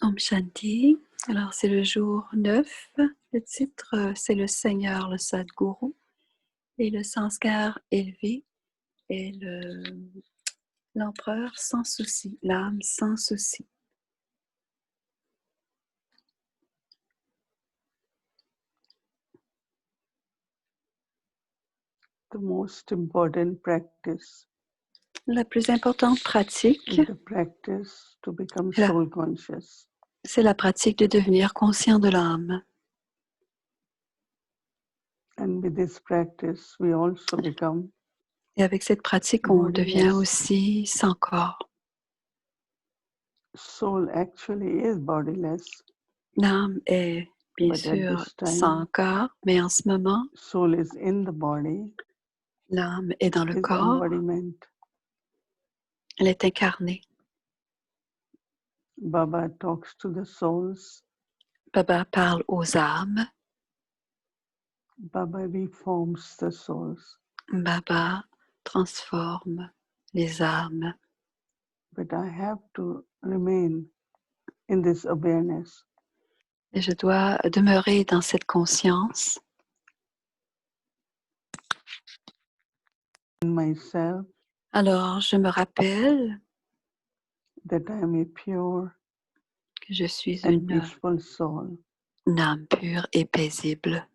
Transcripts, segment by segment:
Om Shanti. Alors, c'est le jour 9. Le titre, c'est le Seigneur, le Sadguru. Et le sanskar élevé est l'empereur sans souci, l'âme sans souci. The most important practice La plus importante pratique, is the practice to become soul conscious. C'est la pratique de devenir conscient de l'âme. And with this practice, we also become Et avec cette pratique, on devient aussi sans corps. Soul actually is bodiless. L'âme est bien sûr sans corps, mais en ce moment, soul is in the body. L'âme est dans le corps. Elle est incarnée. Baba talks to the souls. Baba parle aux âmes. Baba reforms the souls. Baba transforme les âmes. But I have to remain in this awareness. Et je dois demeurer dans cette conscience. Myself, alors, je me rappelle that I am a pure que je suis and peaceful soul. Une âme pure et paisible.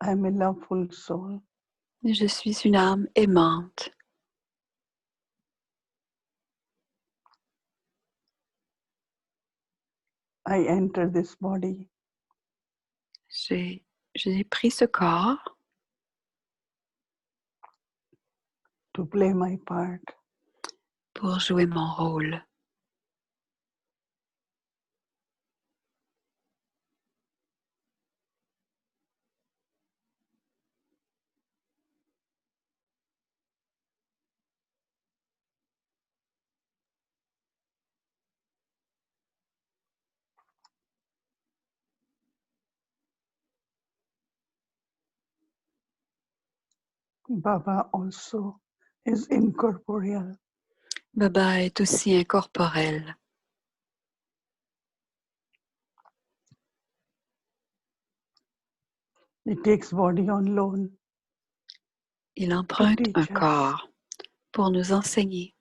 I am a loveful soul. Je suis une âme aimante. I enter this body. J'ai pris ce corps to play my part. Pour jouer mon rôle. Baba also is incorporeal. Baba est aussi incorporel. He takes body on loan. Il emprunte un corps pour nous enseigner.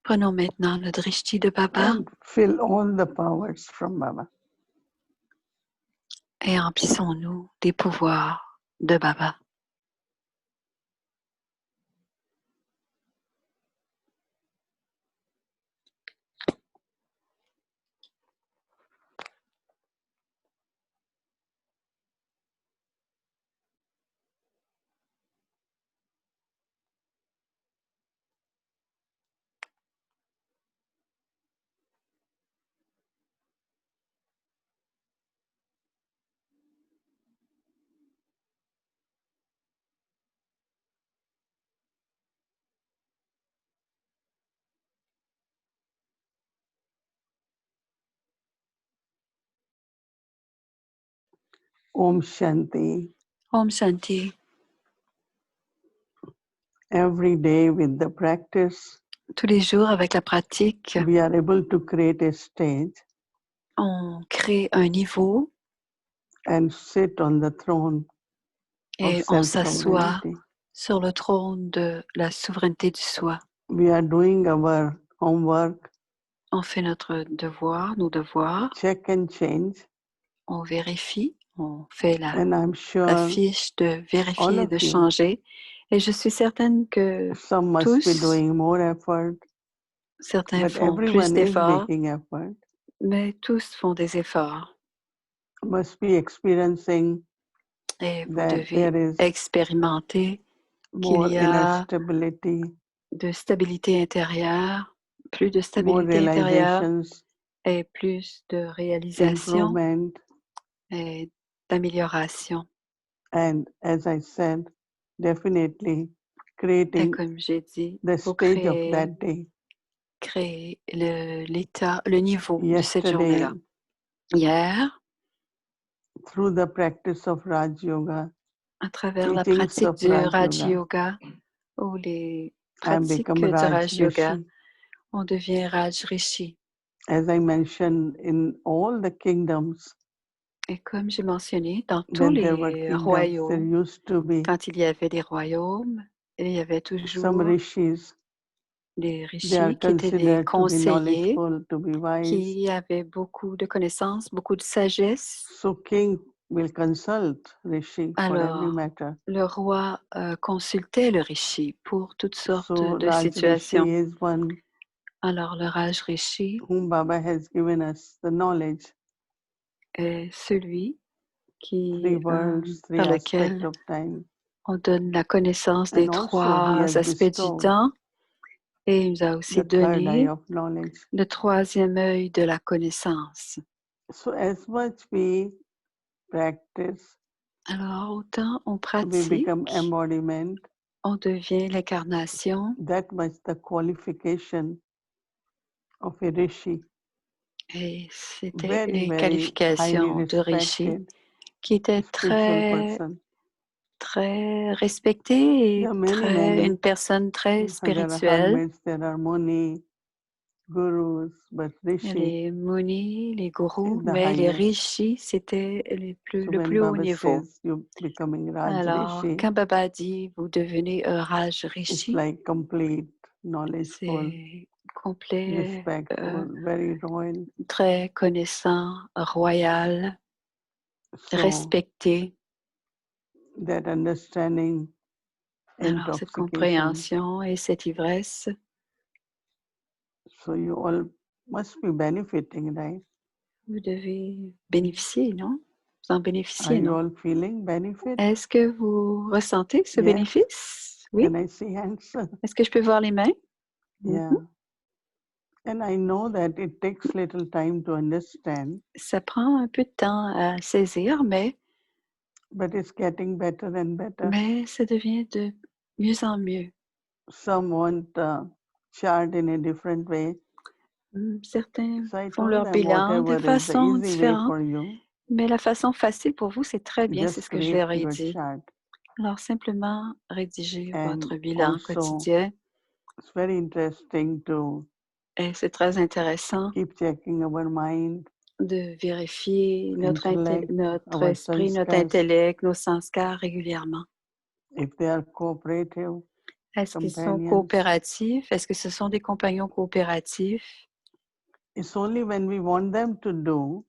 Prenons maintenant le drishti de Baba. And fill all the powers from Baba. Et emplissons-nous des pouvoirs de Baba. Om Shanti. Om Shanti. Every day with the practice, tous les jours avec la pratique, we are able to create a stage. On crée un niveau. And sit on the throne et on s'assoit sur le trône de la souveraineté du soi. We are doing our homework. On fait notre devoir, nos devoirs. Check and change. On vérifie, on fait la fiche de vérifier et de changer. Et je suis certaine que certains font plus d'efforts, mais tous font des efforts. Et vous devez expérimenter qu'il y a de stabilité intérieure, plus de stabilité intérieure et plus de réalisation et d'amélioration. And as I said, definitely Et creating comme j'ai dit, the il faut stage of that day. créer l'état, le niveau de cette Yesterday, journée-là. Hier, through the practice of Raj Yoga, à travers la teachings pratique of du Raj Raj Yoga, Yoga ou les I have pratiques become du Raj Raj Yoga, Rishi. on devient Raj Rishi. As I mentioned, in all the kingdoms, Et comme j'ai mentionné, dans tous when there were les kingdoms, there royaumes, used to be quand il y avait des royaumes, il y avait some toujours rishis. des They are rishis qui étaient des considered to be conseillers, knowledgeful, to be wise. qui avaient beaucoup de connaissances, beaucoup de sagesse. So king will consult rishi for every Alors, matter. le roi consultait le rishi pour toutes sortes So de Raj Rishi situations. is one Alors, le Raj Rishi whom Baba has given us the knowledge, est celui three worlds, three par aspects lequel of time. on donne la connaissance des And also he trois has aspects du bestowed temps. Et il nous a aussi the third eye donné of knowledge. le troisième œil de la connaissance. So as much we practice, Alors, autant on we pratique, become embodiment, on devient l'incarnation, that much the qualification of a rishi. et c'était Very, les very highly qualifications de rishi respected qui étaient spiritual person. très respectées et There are many. une personne très There are spirituelle. hermits, there are muni, gurus, but Il y a rishi les munis, les gourous, is the mais les highest. rishis, c'était So le when plus haut Baba niveau. says you're becoming Raj Alors, Rishi, quand Baba dit vous devenez un Raj it's Rishi, like complete, knowledgeful, c'est complet, respectful, very royal. très connaissant, royal, So respecté. that understanding, Alors, cette intoxication. compréhension et cette ivresse, So you all must be benefiting, right? vous devez bénéficier, non? Vous en Are bénéficiez, you non? all feeling benefit? Est-ce que vous ressentez ce Yes. bénéfice? Oui. Can I see hands? Est-ce que je peux voir les mains? Yeah. And I know that it takes little time to understand, Ça prend un peu de temps à saisir, mais but it's getting better and better. ça devient de mieux en mieux. Some want chart in a different way. Certains So I font told leur them bilan whatever de is the façon easy way différente, for you, mais la façon facile pour vous, c'est très bien, c'est just ce que je create leur ai your dit. chart. Alors, simplement rédiger And votre bilan also, quotidien. it's very interesting to Et c'est très intéressant keep checking our mind, de vérifier notre intellect, our esprit, notre sanskars, intellect, nos sanskars régulièrement. if they are cooperative Est-ce qu'ils sont companions. coopératifs? Est-ce que ce sont des compagnons coopératifs? It's only when we want them to do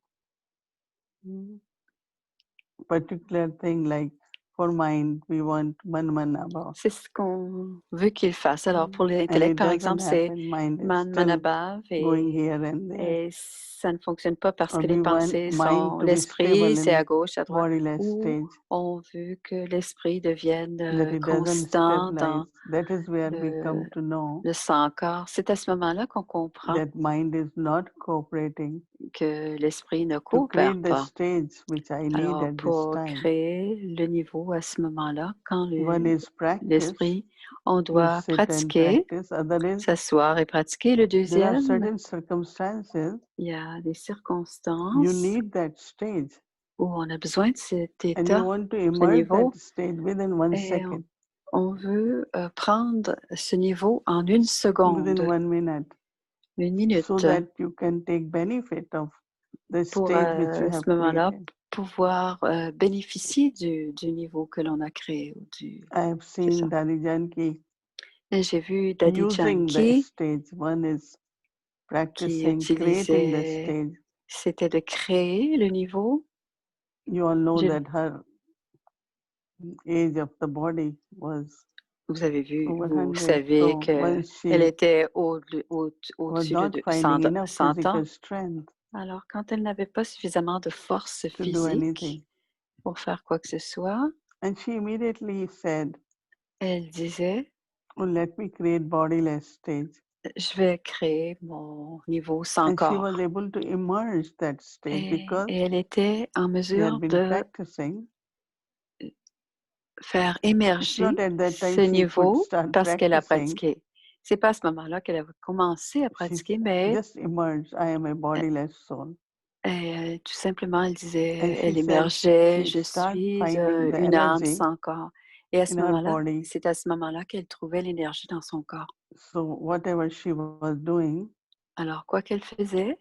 particular thing, like for mind, we want Manmanabha. C'est ce qu'on veut qu'ils fassent. Alors, pour And l'intellect, it par doesn't exemple, c'est happen. Mind is Man still Manabhav going et here and there. ça ne fonctionne pas parce Or que les we want pensées mind sont... to be stable L'esprit, c'est in à gauche, à droite. bodiless Ou stage, on veut que l'esprit devienne that it doesn't constant stabilize. dans That is where we come le, to know le sang-corps. C'est à ce moment-là qu'on comprend that mind is not cooperating que l'esprit ne to coopère create the pas. stage which I need Alors, at this pour time. créer le niveau à ce moment-là, quand One is practice, l'esprit, on you doit sit and pratiquer, practice. Other is s'asseoir et pratiquer. Le there are deuxième, certain circumstances il y a des you circonstances need that stage où on a besoin de cet and you état, want to ce emerge niveau, that stage within 1 et second, on veut prendre ce niveau en une within seconde, 1 minute, une minute, so that you can take benefit of the pour stage which you à have ce moment-là created. pouvoir bénéficier du niveau que l'on a créé. I have C'est ça. seen Dadi Janki Et j'ai vu Daddy using the Janki stage. One is qui practicing creating the utilisait, stage. c'était de créer le niveau. You all know Je- that her age of the body was Vous avez vu, over vous 100. savez So qu'elle once she était was au-dessus not de finding enough 100 ans. physical strength Alors, quand elle n'avait pas suffisamment de force to do physique anything, pour faire quoi que ce soit, and she immediately said, elle disait, "Oh, let me create bodiless stage." je vais créer mon niveau sans And she corps. was able to emerge that stage because Et elle était en she had mesure been de practicing faire It's émerger not at that time ce she could niveau start parce qu'elle a practicing. pratiqué. C'est pas à ce moment-là qu'elle a commencé à She pratiquer, mais just emerged. I am a bodiless soul. tout simplement, elle And disait, she elle said émergeait, she je start suis finding the une âme energy sans corps. Et à ce in her moment-là, body. c'est à ce moment-là qu'elle trouvait l'énergie dans son corps. So whatever she was doing, Alors, quoi qu'elle faisait,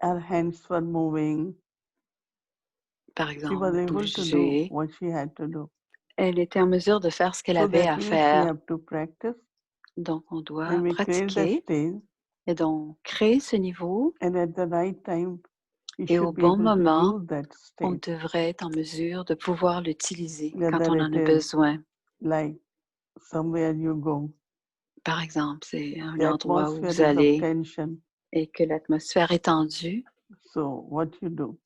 her hands were moving. par She was exemple, able to do bouger, what she had to do. elle était en mesure de faire ce qu'elle So avait that à means we faire. have to practice. Donc, on doit When we create the pratiquer stage, et donc créer ce niveau. and at the right time, we Et au should be bon able to moment, use that on stage. devrait être en mesure de pouvoir l'utiliser quand Whether on it en a is besoin. like somewhere you go, Par exemple, c'est un the endroit où atmosphere vous is of allez tension. et que l'atmosphère est tendue. So what you do?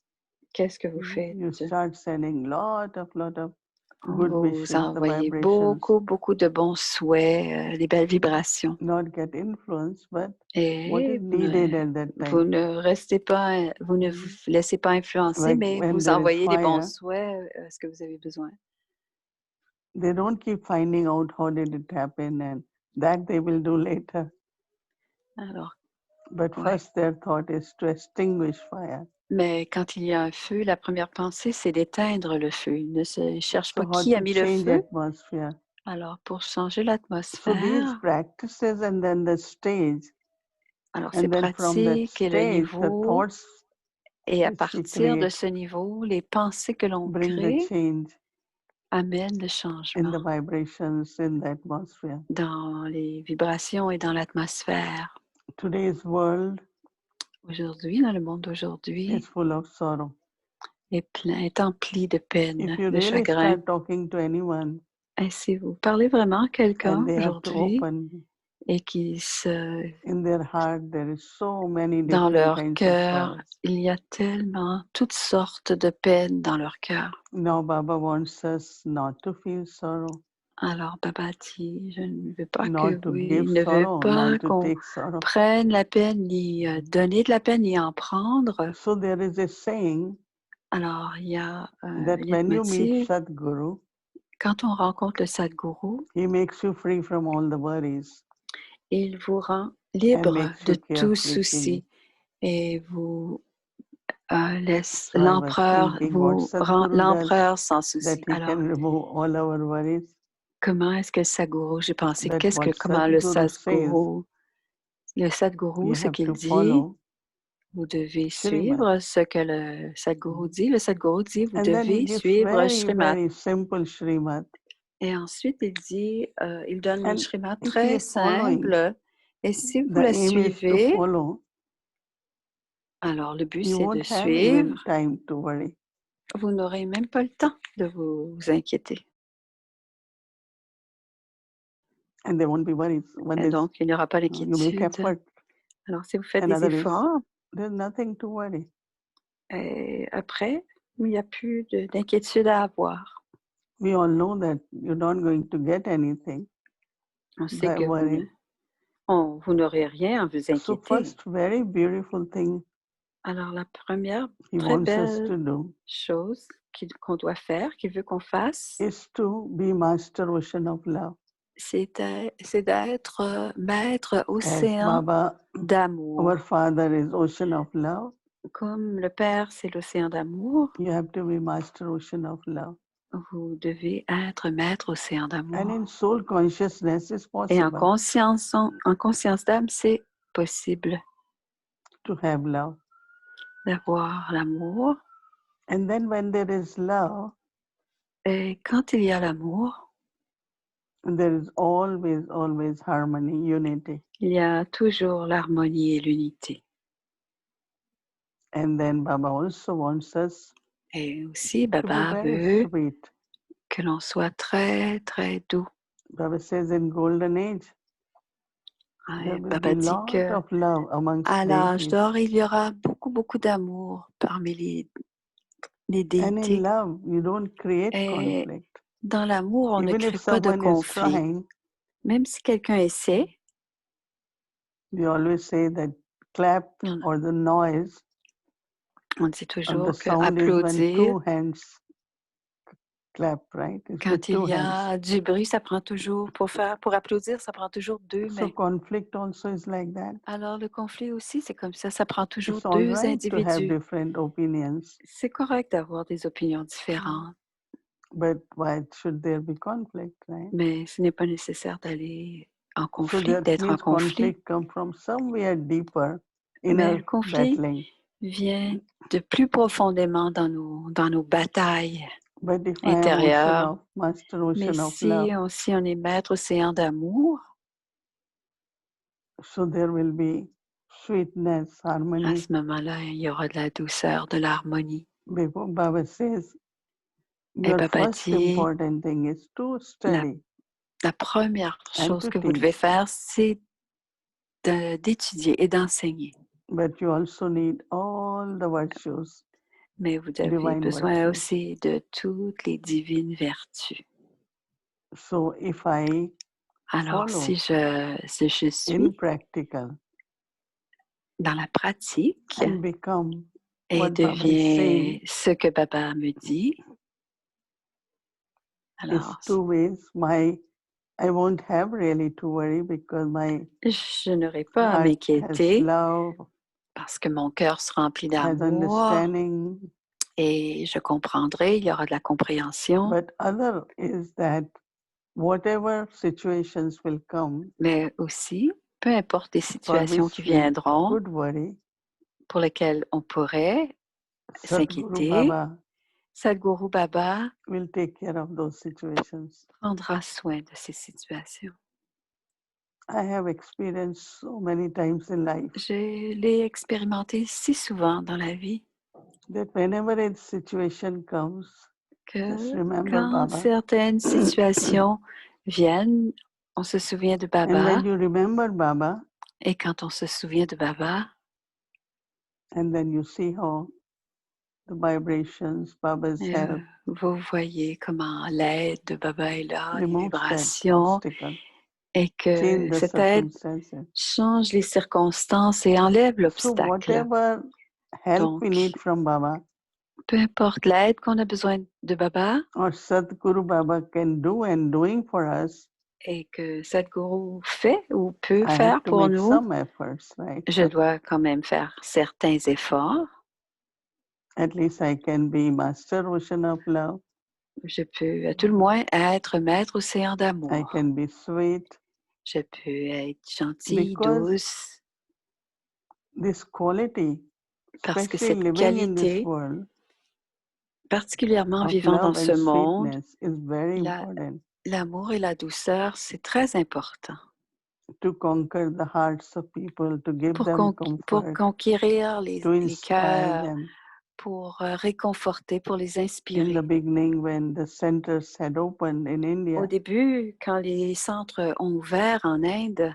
Qu'est-ce que vous faites? You start sending lot of good Vous wishes, the envoyez vibrations, beaucoup de bons souhaits, des belles vibrations. not get influenced, but what Et is needed at that vous time. ne restez pas, vous ne vous laissez pas influencer, Like mais when vous there is envoyez les bons fire, souhaits, ce que vous avez besoin. they don't keep finding out how did it happen, and that they will do later. Alors, But ouais. first their thought is to extinguish fire. Mais quand il y a un feu, la première pensée, c'est d'éteindre le feu. Ils ne cherchent So pas how qui a to mis le change feu. atmosphere? Alors, pour changer So these l'atmosphère, practices and then the stage, alors ces and then from that pratiques et le stage, the niveau, thoughts et à which we partir de create ce niveau, les pensées que l'on bring the crée change amènent le in changement the vibrations in the atmosphere. dans les vibrations et dans l'atmosphère. Today's world Aujourd'hui, dans le monde d'aujourd'hui, is full of sorrow. est empli de peine, If you de really chagrin. start talking to anyone Et si vous parlez vraiment à quelqu'un and they have to aujourd'hui open et qui se in their heart, there is so many dans different leur kinds of cœur, sorrows. il y a tellement toutes sortes de peines dans leur cœur. Now Baba wants us not to feel sorrow, Alors, Baba dit, je ne veux pas not que to vous, give il ne veut sorrow, pas not to qu'on take sorrow. prenne la peine, ni donner de la peine, ni en prendre. So there is a saying Alors, il y a un that when you meet leitmotiv. Sadhguru, Quand on rencontre le Sadhguru, he makes you free from all the worries il vous rend and libre makes de you tout carefree king. souci et vous laisse So I was thinking what vous rend Sadhguru does l'empereur sans that souci. he Alors, can remove all our worries. comment est-ce que le Sadhguru, j'ai pensé, That what comment le Sadhguru says, Sadhguru, you ce have qu'il to dit, follow vous devez Srimad. suivre ce que le Sadhguru dit. Le Sadhguru dit, vous And then he devez gives suivre very, Srimad. very simple Srimad. Et ensuite, il dit, il donne une And Srimad if he très is following, simple. Et si vous the la aim is to suivez, follow, alors le but, you c'est de won't have suivre. even time to worry. Vous n'aurez même pas le temps de vous inquiéter. And there won't be worries. When Et donc, il n'y aura pas you make d'inquiétude. effort, Alors, si vous faites des another is efforts, there's nothing to worry. et après, il n'y a plus d'inquiétude à avoir. We all know that you're not going to get anything On sait by que worrying. vous n'aurez rien à vous So inquiéter. first very beautiful thing Alors, la première he très wants us to belle do chose qu'on doit faire, qu'il veut qu'on fasse, is to be master ocean of love. c'est d'être maître As océan Baba, d'amour. our Father is ocean of love, Comme le Père, c'est l'océan d'amour, you have to be master ocean of love. vous devez être maître océan And d'amour. in soul consciousness is Et en possible conscience d'âme, c'est possible to have love. d'avoir l'amour. And then when there is love, Et quand il y a l'amour, there is always harmony, unity. il y a toujours l'harmonie et l'unité. And then Baba also wants us Et aussi, to be Baba very veut sweet. que l'on soit très, très doux. Baba says in golden age, there will be Baba dit lot que of love amongst à l'âge deities. d'or, il y aura beaucoup d'amour parmi les And in déités. love, you don't create Et conflict. dans l'amour, on ne Even crée if pas de someone is conflit. trying, Même si quelqu'un essaie, we always say that clap or the noise on dit or the toujours que sound is when applaudir, two hands clap, right? It's with Quand il two y hands. a du bruit, ça prend toujours, pour applaudir, ça prend toujours 2 So mains. conflict also is like that. Alors le conflit aussi, c'est comme ça prend toujours It's all 2 right to have individus. different opinions, C'est correct d'avoir des opinions différentes, but why should there be conflict, right? mais ce n'est pas nécessaire d'aller en So conflit, that d'être en means conflit. conflict comes from somewhere deeper, Mais inner le conflit battling. vient de plus profondément dans nos batailles But if I am ocean intérieures. of master Mais ocean of si love, on est maître océan d'amour, so there will be sweetness, à harmony. ce moment-là, il y aura de la douceur, de l'harmonie. Before Baba says, Et your Baba first dit, important thing is to study la première and chose to que vous devez teach. faire, c'est d'étudier et d'enseigner. But you also need all the virtues, Mais vous avez divine besoin virtues. aussi de toutes les divines vertus. So if I Alors, follow si je in suis practical dans la pratique and become et what Baba is saying, deviens ce que Baba me dit, it's alors two ways. I won't have really to worry because my je n'aurai pas à heart has m'inquiéter love, parce que mon cœur sera rempli has d'amour understanding. et je comprendrai, il y aura de la compréhension. But other is that whatever situations will come, Mais aussi, peu importe les for situations qui which we viendront, could worry, pour lesquelles on pourrait Sadhguru s'inquiéter, Baba Sadhguru Baba will take care of those situations. prendra soin de ces situations. I have experienced so many times in life Je l'ai expérimenté si souvent dans la vie that whenever a situation comes, just que remember quand Baba. certaines situations viennent, on se souvient de And Baba. when you remember Baba, Et quand on se souvient de Baba, and then you see how the vibrations, Baba's help vous voyez comment l'aide de Baba est là, les removes that vibrations, obstacle, et que change the cette aide circumstances. change les circonstances et enlève So l'obstacle. whatever help Donc, we need from Baba, peu importe l'aide qu'on a besoin de Baba or Sadhguru Baba can do and doing for us, et que Sadhguru fait ou peut I have faire to pour make nous, some efforts, right? je dois quand même faire certains efforts. At least I can be master ocean of love. Je peux à tout le moins être maître océan I d'amour. can be sweet. Je peux être gentille, Because douce, this quality, parce que especially cette living in this qualité, world, particulièrement of vivant dans love ce and monde, sweetness is very important l'amour et la douceur, c'est très important to conquer the hearts of people, to give pour them pour comfort, conquérir les to inspire cœurs, them. pour réconforter, pour les In the inspirer. beginning, when the centers had opened in Au India, début, quand les centres ont ouvert en Inde,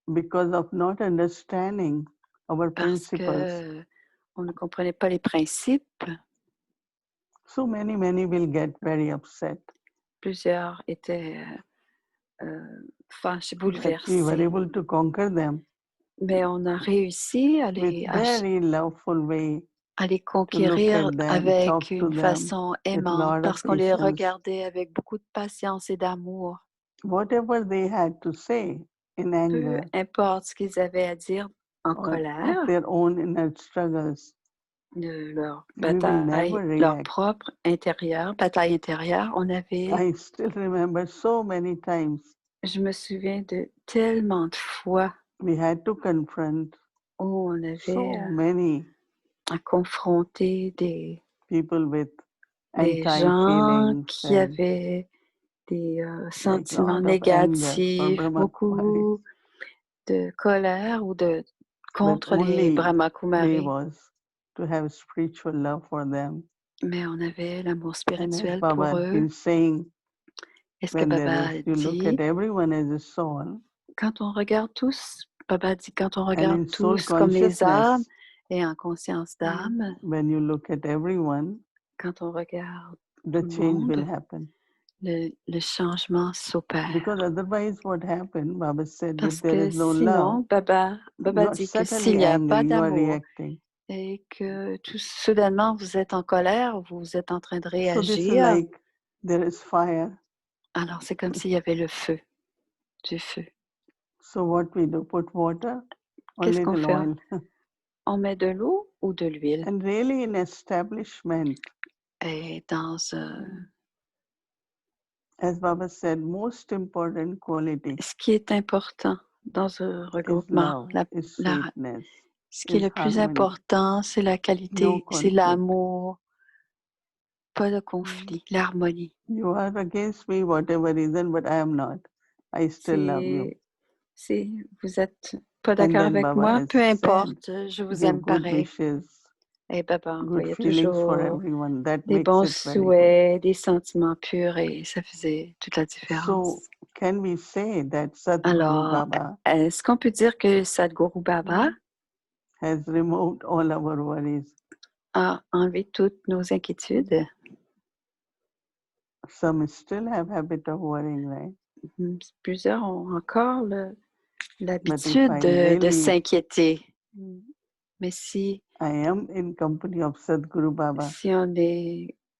because of not understanding our parce principles, que on ne comprenait pas les principes, so many will get very upset. plusieurs étaient fâchés, But we were bouleversés. able to conquer them Mais on a réussi with very loveful way, à les to look conquérir at them, avec talk to une them façon with aimante, lot of parce qu'on les patience. regardait avec beaucoup de patience et d'amour. Whatever they had to say in Peu anger importe ce qu'ils avaient à dire en or of colère, their own inner struggles, de leur we will never bataille, leur react. propre intérieur, bataille intérieure, I still remember so many times je me souviens de tellement de fois we had to confront où on avait so many à confronter des people with gens anti-feelings qui and avaient des like sentiments lot of anger for négatifs, Brahma beaucoup de colère ou de but contre les only Brahma way Kumaris. was to have spiritual love for them. Mais on avait l'amour And as spirituel Baba pour has eux. been saying, Et ce que when Baba there a is, you look dit, at everyone as a soul, quand on regarde tous, Baba dit, quand on and regarde in soul tous comme les âmes consciousness, et en conscience d'âme, when you look at everyone, quand on regarde the tout le change will monde, happen. le changement s'opère. Because otherwise, what happened? Baba said, Parce if there que is no sinon, love, Baba you are dit que suddenly s'il n'y a pas angry, you are d'amour, reacting. et que tout soudainement vous êtes en colère, vous êtes en train de So this is réagir. like there is fire. Alors c'est comme s'il y avait le feu, du feu. So what we do, put water or Qu'est-ce qu'on little fait? oil. On met de l'eau ou de l'huile? And really in establishment, Et dans as Baba said, most important quality ce qui est important dans un is regroupement, love, is la- sweetness, ce qui est is le plus harmony, important, c'est la no qualité, c'est conflict. l'amour, pas de conflit, l'harmonie. You are against me, whatever reason, but I am not. I still love you. Vous êtes pas And d'accord then avec Baba moi, has peu said, importe, je vous give aime good pareil. wishes, Et Baba good envoyait feelings for toujours everyone. That des makes bons it very good. souhaits, des sentiments purs et ça faisait toute la différence. So can we say that Sadhguru Alors, Baba est-ce qu'on peut dire que Sadhguru Baba has removed all our worries? a enlevé toutes nos inquiétudes? Some still have habit of worrying, right? Plusieurs ont encore But l'habitude if I de really, s'inquiéter. Mais si I am in company of Sadhguru Baba,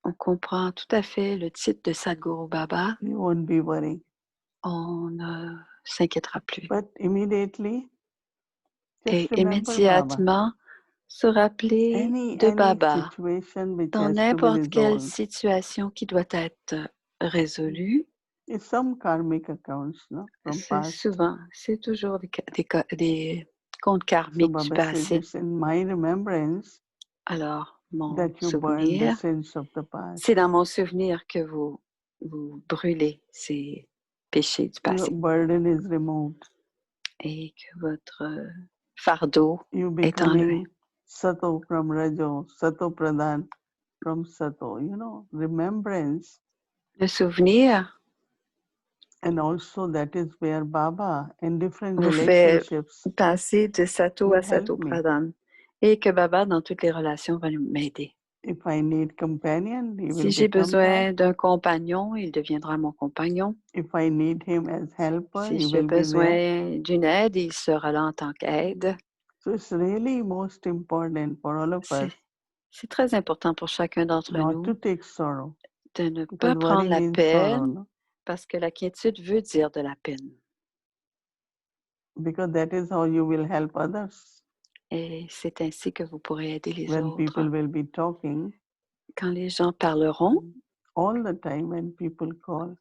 on comprend tout à fait le titre de Sadhguru Baba, you won't be worrying. on ne s'inquiétera plus. But immediately, Et just remember Baba. immédiatement, se rappeler de Baba Situation which dans has to be n'importe quelle resolved. situation qui doit être résolue. It's some karmic accounts, no, from past. C'est toujours des comptes So karmiques du Baba says, passé. it's in my remembrance Alors, mon that you burn the souvenir, sins of the past. c'est dans mon souvenir que vous brûlez ces péchés du Your passé burden is removed. et que votre fardeau You est enlevé. becoming Sato from Rajo, Sato Pradhan from Sato. You know, remembrance. Le souvenir And also that is where Baba in different vous fait relationships passer de Sato à will help Sato me. Pradhan et que Baba, dans toutes les relations, va m'aider. If I need companion, he Si will j'ai become besoin that. d'un compagnon, il deviendra mon compagnon. If I need him as helper, Si he j'ai will be there. besoin d'une aide, il sera là en tant qu'aide. So it's really most important for all of us C'est très important pour chacun d'entre not nous to take sorrow. de ne Because pas prendre worry la means sorrow, peine no? parce que la quiétude veut dire de la peine. Because that is how you will help others. Et c'est ainsi que vous pourrez aider les When autres. people will be talking, Quand les gens parleront, all the time when people call,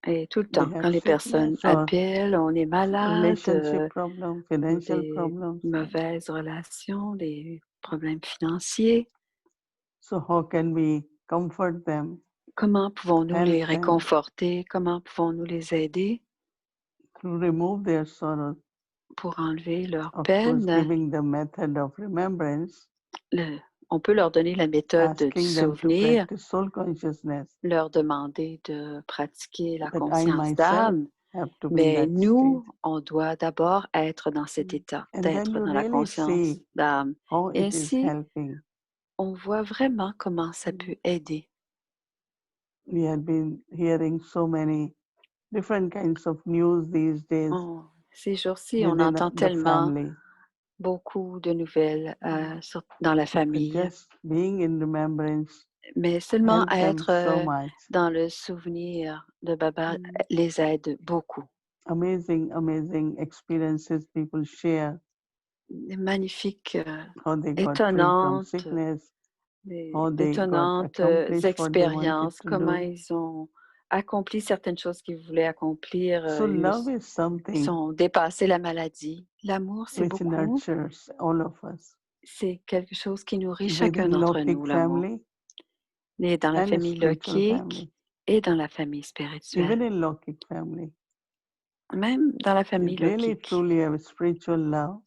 et tout le they temps, have quand les personnes sickness or appellent, on est malade, relationship problem, ou financial des problems. mauvaises relations, des problèmes financiers. So how can we comfort them, Comment pouvons-nous les help them réconforter? Comment pouvons-nous les aider to remove their sorrow? pour enlever leur Of course, peine? giving the method of remembrance, On peut leur donner la méthode du asking them to souvenir, practice soul consciousness, leur demander de pratiquer la that I conscience myself d'âme, have to be in mais that nous, state. on doit d'abord être dans cet état, And then d'être you dans la really conscience see d'âme. how Et it is ainsi, helping. on voit vraiment comment ça peut aider. We have been hearing so many different kinds of news these days Ces jours-ci, on within entend the tellement family. beaucoup de nouvelles dans la But famille, just being in remembrance mais seulement help them so être much. dans le souvenir de Baba les aide beaucoup. Amazing, amazing experiences people share. Des magnifiques, How they got free from étonnantes, sickness, des how they got étonnantes accomplished what they wanted expériences, to comment do. ils ont accompli certaines choses qu'ils voulaient accomplir, So love is ils something sont dépassés la maladie. L'amour, c'est which beaucoup, nurtures all of us. c'est quelque chose qui nourrit chacun Within d'entre Lokik nous, l'amour. family Et dans la and famille spiritual lokique family. et dans la famille Even spirituelle. in Lokik family, Même dans la if famille you really lokique, truly have spiritual love,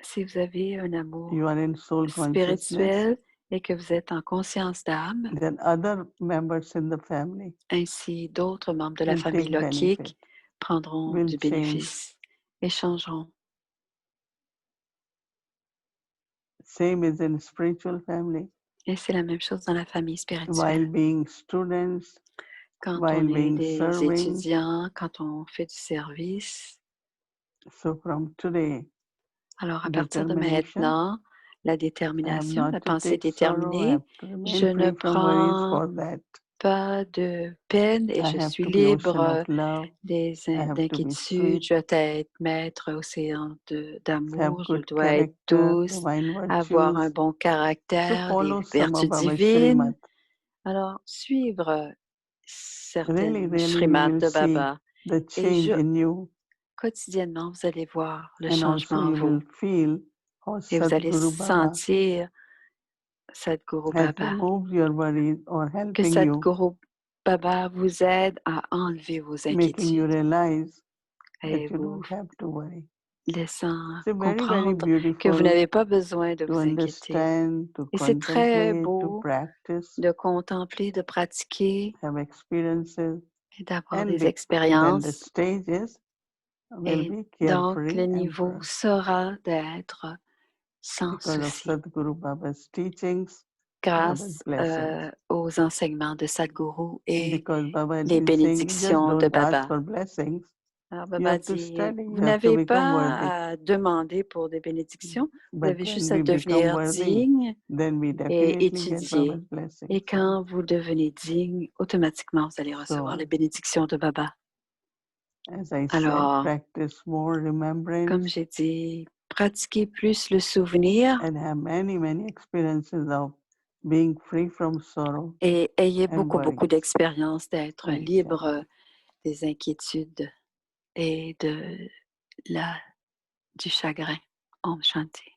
si vous avez un amour you are in soul consciousness, spirituel et que vous êtes en conscience d'âme, then other members in the family ainsi d'autres membres de la will famille take lokique benefit, prendront will du change. bénéfice et changeront. Same is in spiritual family. Et c'est la même chose dans la famille While spirituelle. being students, Quand while on est being des serving. étudiants, quand on fait du service. So from today, Alors, à partir de determination maintenant, la I am détermination, not la to pensée take sorrow. I déterminée. have to Je remain ne free from worries prends for that. pas de peine et I je have suis to be ocean libre of love. I have to be d'inquiétude. sweet, Je dois être maître océan have d'amour. Je good dois être character, douce, divine avoir un virtues. bon So caractère, des follow some vertus of our divines. Shrimat. Alors, suivre Really, certaines really, you Shrimat will de see Baba. the Et change in you, quotidiennement, vous allez voir le and also changement en you vous. will feel how Et vous allez Sadhguru Baba sentir Sadhguru has Baba. removed your worries or Que helping you, Sadhguru Baba vous aide à enlever vos making you inquiétudes realize et that you vous don't have to worry. laissant It's very, very comprendre que vous beautiful n'avez pas besoin de to vous inquiéter. understand, to Et c'est très contemplate, to beau practice, de contempler, de pratiquer have experiences, et d'avoir and des then the expériences. stages will Et be donc, carefree le and niveau pure sera d'être sans because of souci Sadhguru Baba's teachings, Baba's grâce blessings. aux enseignements de Sadhguru et Because Baba had les been saying, you just bénédictions de don't ask Baba. for blessings. Alors, You Baba have to dit, study, vous you have to n'avez become pas worthy. à demander pour des bénédictions, vous But avez when juste à we become devenir worthy, digne then we et definitely get étudier. Baba's blessings. Et quand vous devenez digne, automatiquement, vous allez recevoir So, les bénédictions de Baba. as I said, Alors, practice more comme remembrance j'ai dit, pratiquez plus le souvenir and have many, many experiences of being free from sorrow et ayez and beaucoup worries. d'expérience d'être Om libre Shanti. des inquiétudes et du chagrin. Om Shanti.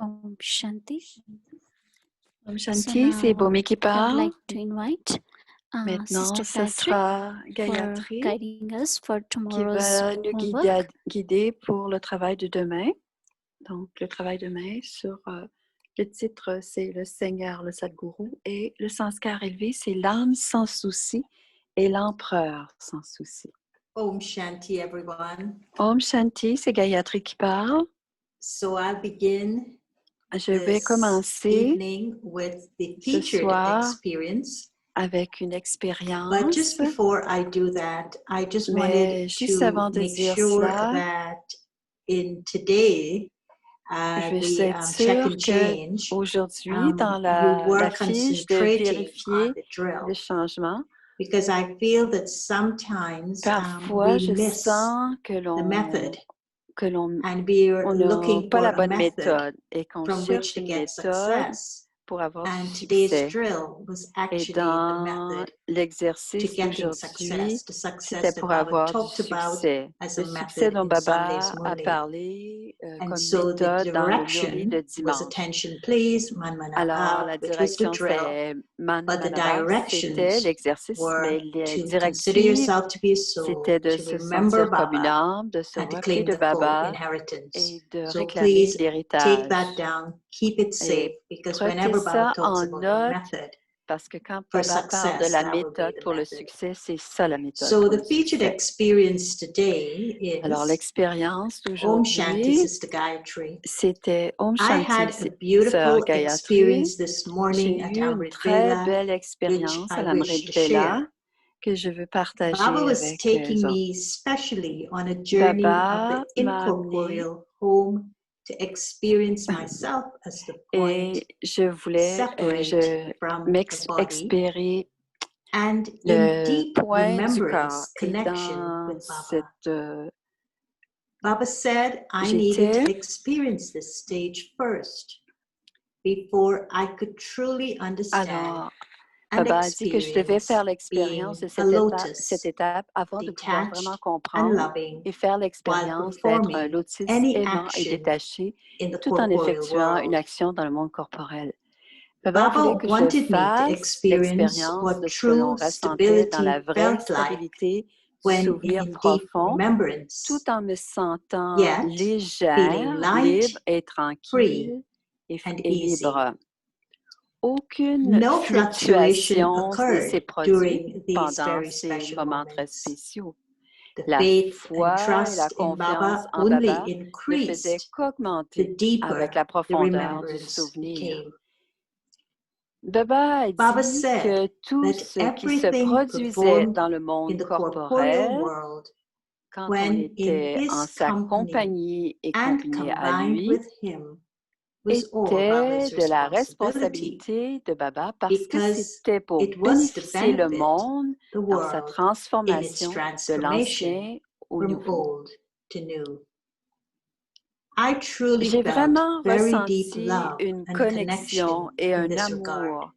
Om Shanti. Om Shanti, c'est Bomi qui I would parle. like to invite Maintenant, Sister ce Gayatri sera for Gayatri guiding us for qui tomorrow's va nous homework. guider pour le travail de demain. Donc, le travail de demain sur le titre, c'est le Seigneur, le Sadhguru, et le sanskar élevé, c'est l'âme sans souci et l'empereur sans souci. Om Shanti, everyone. Om Shanti, c'est Gayatri qui parle. So I'll begin Je vais this commencer evening with the ce featured soir experience. avec une But expérience, just before I do that, I just mais wanted juste to avant de make dire sure cela, that in today, je veux the être check sûre and change, qu'aujourd'hui, dans you were la fiche de concentrating vérifier on the drill. le changement, Because I feel that sometimes parfois, we je miss sens que the method on and we're n'a looking pas for la a bonne method méthode et qu'on from cherche which to une get méthode success. pour avoir du And today's succès. drill was Et actually the dans method to l'exercice getting d'aujourd'hui, success, the c'était success that pour Baba avoir du talked about succès. as Le a succès method dont in Baba Sunday's a Murli. parlé And comme so the méthode dans le Murli direction de was dimanche. attention please, manmana Alors, la up, which was the direction, drill. c'est Man But the Manabhav, c'était directions l'exercice, mais were les to consider directives, yourself to be a soul, c'était de to se remember sentir comme une Baba, âme, de se and to rappeler claim de the full Baba inheritance. et de So réclamer please take l'héritage. that down, keep it safe, Et because prenez whenever Baba ça talks en about a note, method parce que quand for Baba parle de success, la that will be méthode the pour le method. succès, c'est ça la méthode So pour the le featured succès. experience today Alors, is l'expérience Om Shanti, d'aujourd'hui, Sister Gayatri. c'était Om I Shanti, had a sœur beautiful Gayatri. experience this J'ai morning at eu une Amrit très Vela, belle which expérience à I l'Amrit wish to Vela share. que je veux partager Baba was avec taking les autres. me specially on a journey of Baba the m'a amené incorporeal home to experience myself as the point et je voulais separate from the body expérer and in le deep point du corps. remembrance Et connection dans with Baba. cette Baba said I needed to experience this stage first before I could truly understand alors, and Baba a dit que je devais experience faire l'expérience being de a cette lotus, étape avant de pouvoir vraiment detached and comprendre loving, et faire while l'expérience d'être un performing lotus any aimant et action détaché, in the tout en corporeal effectuant une world. action dans le monde corporel. Baba Baba voulait que je wanted me to fasse experience l'expérience what de ce que l'on true ressentait dans la stability vraie felt like stabilité du when souvenir in deep profond, remembrance, tout en me sentant yet feeling légère, light, libre et free, tranquille and et easy. libre. Aucune No fluctuation fluctuation ne s'est occurred produite during these pendant very ces special moments très moments. spéciaux. The La faith and foi et la trust in confiance Baba en Baba only ne faisaient increased, the qu'augmenter avec deeper la the profondeur du remembrance souvenir. became. Baba a Baba dit said que tout that ce qui se everything produisait performed dans le in monde the corporeal corporel, world, quand on when in était en his sa company compagnie et and combiné à combined lui, with him, was all était Baba's de la responsibility, responsabilité de Baba parce que because c'était pour it was to bénéficier le benefit monde the dans sa world in its transformation de transformation l'ancien au from nouveau. old to new. I truly J'ai felt vraiment very deep ressenti love une and connexion connection et in un this regard. amour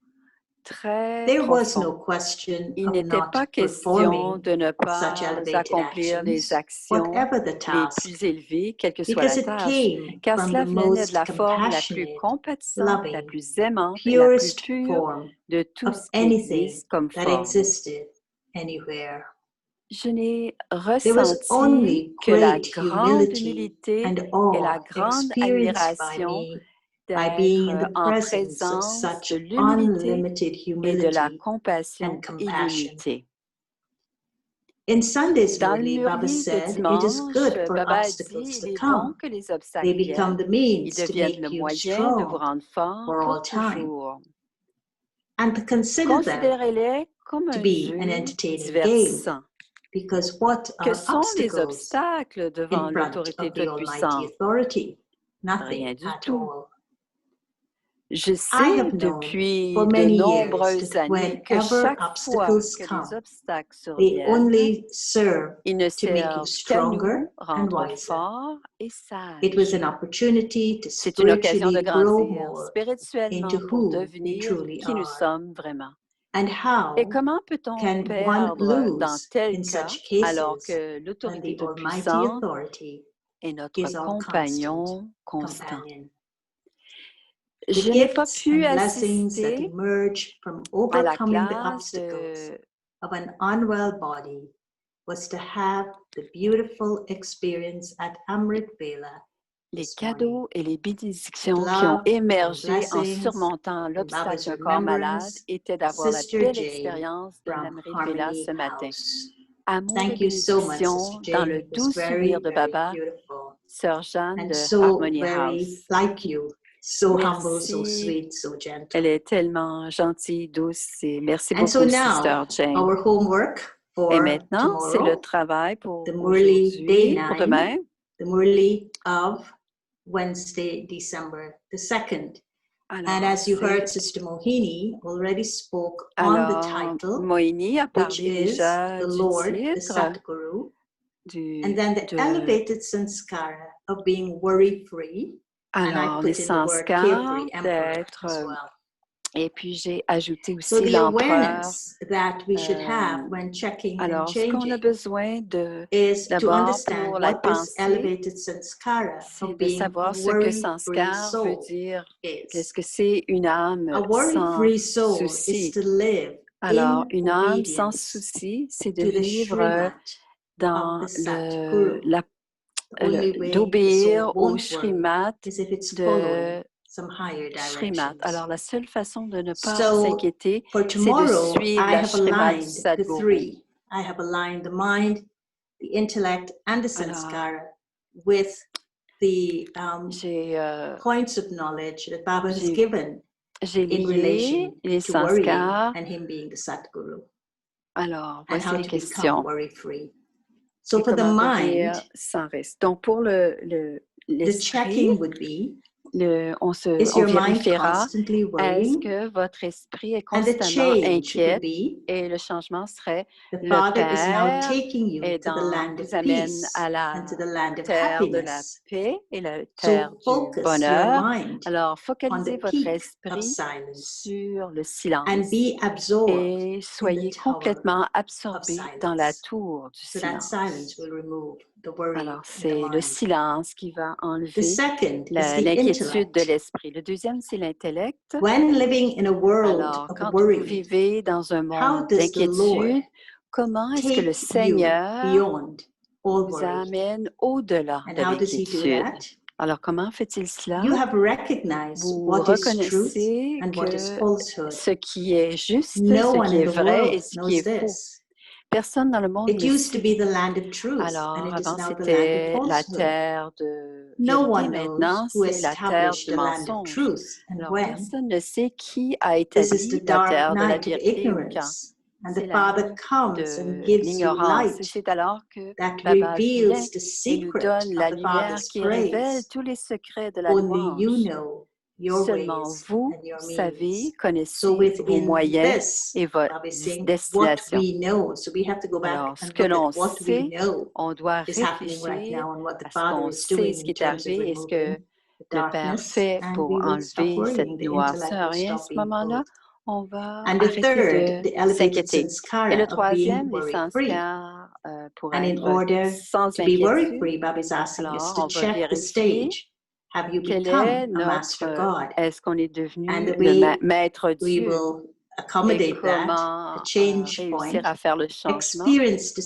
très There was no profond. question Il of n'était not pas question performing de ne such pas elevated accomplir les actions, actions whatever the les task, plus élevées, quelle que soit because la it tâche, came car from cela the venait de most la forme la plus compassionate, compatissante, la loving, plus aimante et la plus purest pure form de tout of ce qui anything existe comme that forme. existed anywhere. Je n'ai There was ressenti only que la great grande humility humilité and et la awe grande experienced by admiration me by being in d'être the en presence of présence such de l'humilité unlimited et de la humility compassion and compassion. illimitée. In Sunday's Dans le Murli, Baba Murli de said, it is dimanche, good for Baba a obstacles dit, to il est bon come. que les They obstacles become viennent. the Ils means to deviennent le make you moyen de vous strong rendre fort for all pour time. toujours. And to consider them Considérez-les comme to un be jeu an entertaining game. divertissant. Because what Que are sont les obstacles obstacles devant in front l'autorité of the Almighty toute-puissante? Authority? Rien Nothing du at tout. all. Je I sais have known depuis for de many years nombreuses that années que whenever chaque fois obstacles que les come, obstacles they surviennent, only serve ils ne to make you servent qu'à stronger nous and rendre wiser. forts et It was sages. an opportunity to C'est une occasion de spiritually grow grandir more spirituellement into pour who we devenir truly qui nous are. sommes vraiment. And Et how comment peut-on can one perdre dans lose tel in cas such alors cases que when l'autorité the Almighty toute-puissante Authority est notre is our constant compagnon constant? companion? Je The n'ai pas gifts pu and blessings that assister emerge from à la overcoming the classe obstacles de of an unwell body was to have the beautiful experience at Amrit Vela les this morning. cadeaux et les bénédictions qui Love ont and émergé en blessings surmontant in l'obstacle Baba's d'un corps malade remembrance, était d'avoir la Sister belle Jane expérience de from l'Amrit Vela Harmony ce matin. House. Amour et Thank you so much, bénédiction Sister dans Jane. le It was doux souvenir de very Baba, beautiful Sœur Jeanne and de so Harmony very House. like you. So humble, so Merci. sweet, so gentle. Elle est tellement gentille, douce et merci And so beaucoup, now, Sister Jane. our homework Et for maintenant, c'est le tomorrow, travail pour the Murli Day aujourd'hui, pour 9, demain. the Murli of Wednesday, December the 2nd. And Alors, as you heard, c'est- Sister Mohini already spoke on the alors, title, Moïni a which parlé is déjà the du Lord, the titre, Satguru, and du, then the de, elevated sanskara of being worry-free. And I alors les put in the word sanskars carefree, emperor, d'être, as well. et puis j'ai ajouté So aussi the l'empereur. awareness that we should have when checking and Alors, ce qu'on a changing besoin de is to d'abord understand pour la what this pensée, elevated sanskara c'est of de being a savoir ce que worry-free sanskar veut soul dire. Qu'est-ce is. que c'est une âme A sans worry-free soul is souci? to live Alors, in une âme sans obedience souci, c'est de to the vivre Srimat dans of the Satguru. The only way the d'obéir soul au won't worry Shrimat is if it's de following some higher Shrimat. directions. Alors, la seule façon de ne pas So s'inquiéter, for c'est de tomorrow, suivre I la have Shrimat du aligned the Sadguru. three. I have aligned the mind, the intellect, and the Alors, sanskara with the j'ai points of knowledge that Baba has j'ai- given j'ai in lié relation les to worrying sanskars. and him being the Satguru Alors, and voici how les to become questions. worry-free. So Et for the comment mind, devenir sans risque. Donc, pour the l'esprit, checking would be, on is on your mind vérifiera, constantly est-ce worrying? que votre esprit est And the constamment change inquiet? would be, Et le changement serait, the le Father is now Père taking you est to the land of vous amène peace à la and to the land of terre de la happiness. paix et la terre So du focus your bonheur. mind Alors, on focalisez the votre peak of esprit silence sur le and silence be absorbed et in the soyez tower complètement of absorbé dans la silence. tour du So that silence silence. will remove the worry Alors, in the c'est le mind. silence qui va The enlever second is the l'inquiétude de intellect. l'esprit. Le deuxième, c'est l'intellect. When living in a world Alors, of quand vous worry, vivez dans un how monde does the Lord d'inquiétude, comment est-ce que le take you Seigneur beyond all vous worry? amène au-delà And de how does he do l'inquiétude? that? Alors, comment fait-il cela? You have recognized Vous what is truth reconnaissez and what is que falsehood. ce qui est juste, No ce one qui in est the vrai et world ce qui knows est faux. this. Personne dans le monde It ne used to sait. be the land of truth, and Alors, it is avant, now the land c'était of la falsehood. terre de No vérité. one Maintenant, knows who c'est la terre established du the land of mensonge. truth and Alors, when. personne ne sait qui a This is the établi la dark terre de la night of vérité ou quand. ignorance. And C'est the la Father nuit comes and de gives you l'ignorance. Et light c'est alors que that Papa vient reveals the et nous secret donne la of the lumière Father's qui révèle praise. tous les secrets de la Only you louange. know your Seulement ways vous and your savez, means. So connaissez vos within moyens this, et votre Bob is saying what destination. we know. So we have to go back Alors, ce and que look l'on at what we sait, know on doit is happening right réfléchir now and what the à ce Father qu'on is sait, doing ce in qui est terms of arrivé et ce que removing the le Père darkness, fait and pour we will stop enlever cette worrying. The noirceur. intellect will Et à stop ce being moment-là, pulled. on va And the arrêter third, de the elevated s'inquiéter. Et le sanskara of being troisième, les worry-free. sanskars pour And in être order sans to be inquiétude. worry-free, Bob is asking us Alors, to on va check the vérifier stage. Have you quel est become a master notre, God? est-ce qu'on est devenu And the le way maître we Dieu will et accommodate that, comment the change réussir point, à faire le changement, experience the c'est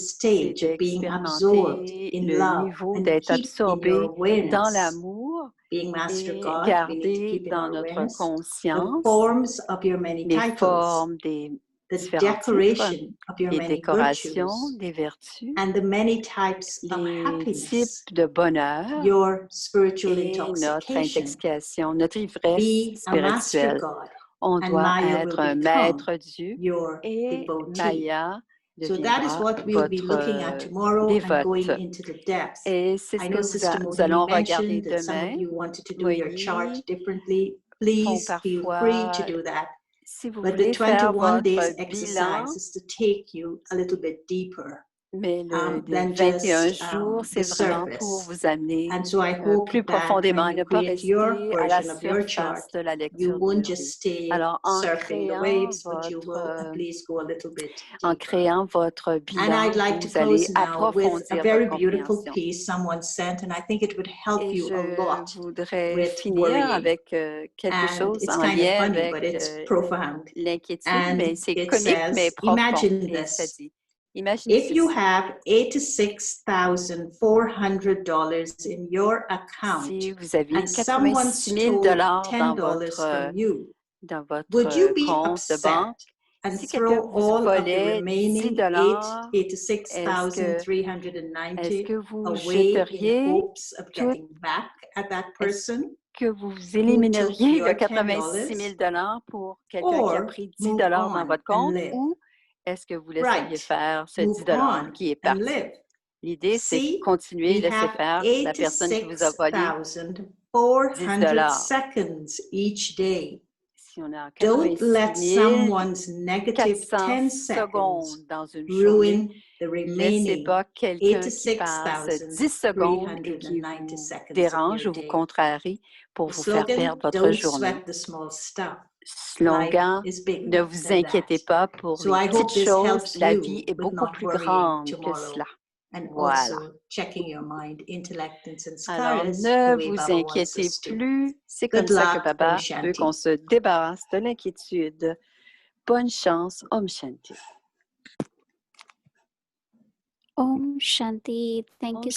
stage of being absorbed d'expérimenter in le love niveau and d'être keep in absorbé your dans awareness. l'amour Being master et God, we need to garder keep in dans our notre awareness the conscience forms of your many les titles, formes des the différents titres, decoration of your les many décorations, virtues, des vertus, and the many types of les happiness, types de bonheur your spiritual et notre intoxication. intoxication, notre ivresse Be a master spirituelle. God, On and doit Maya être will un become maître Dieu your et devotee. Maya So that is deviendra what we'll be looking at votre tomorrow and going dévote. into the depth. Et c'est I ce know que Sister nous Mohini allons regarder mentioned that some of demain. you wanted to do your chart Moïse differently. font Please feel free to parfois, do that. si vous But the voulez faire 21 days votre bilan, exercise is to take you a little bit deeper mais les than 21 just jours, the c'est vraiment pour surface. vous amener And so I hope plus that profondément when et you ne pas create your rester à la version of your chart, surface de la you lecture de won't leur just vie. stay Alors, surfing the waves, but you will votre, at least go a little bit en deeper. créant votre And I'd bilan, like to vous allez close now with a approfondir very votre beautiful compréhension. piece someone sent, and I think it would help Et you a je lot voudrais with finir worrying. avec quelque And chose it's en kind of lien funny, avec but it's profound. l'inquiétude, mais And c'est it comique, mais says, profond. imagine Et ça this. dit, imaginez If you ceci. have $86,400 in your account Si vous aviez and someone 86 000 stole dollars $10 from you, dans would you votre be compte de upset banque, and si quelqu'un throw vous all of the volait 10 remaining dollars, est-ce $86,390 que vous away in jeteriez hopes of tout, getting back at that est-ce person que vous took élimineriez your le 86 000 $10 dollars pour quelqu'un qui a or pris 10 move dollars dans on votre and compte, live? ou est-ce que vous laisseriez Right. faire ce Move 10 dollars on qui est and parti? live. L'idée, c'est de See, continuer, we laisser have faire la personne qui vous a volé 10 86,400 dollars. seconds each day. Si on a Don't 86 let 000 someone's negative 400 10 seconds secondes dans une journée, ruin the laissez remaining pas quelqu'un qui passe 10 secondes et qui 86,390 vous seconds of dérange your ou vous day. contrarie pour The vous faire slogan, perdre votre don't journée. sweat the small stuff. Slogan, Life is bigger ne vous than inquiétez that. pas pour So les I hope petites this choses, helps la you vie est with beaucoup not plus worrying grande que tomorrow. cela. And Voilà. also checking your mind, intellect, and Alors, sanskaras, the ne way vous Baba wants inquiétez us to. plus. C'est comme Good ça que luck, Baba Om veut Shanti. qu'on se débarrasse de l'inquiétude. Bonne chance, Om Shanti. Om Shanti. Thank you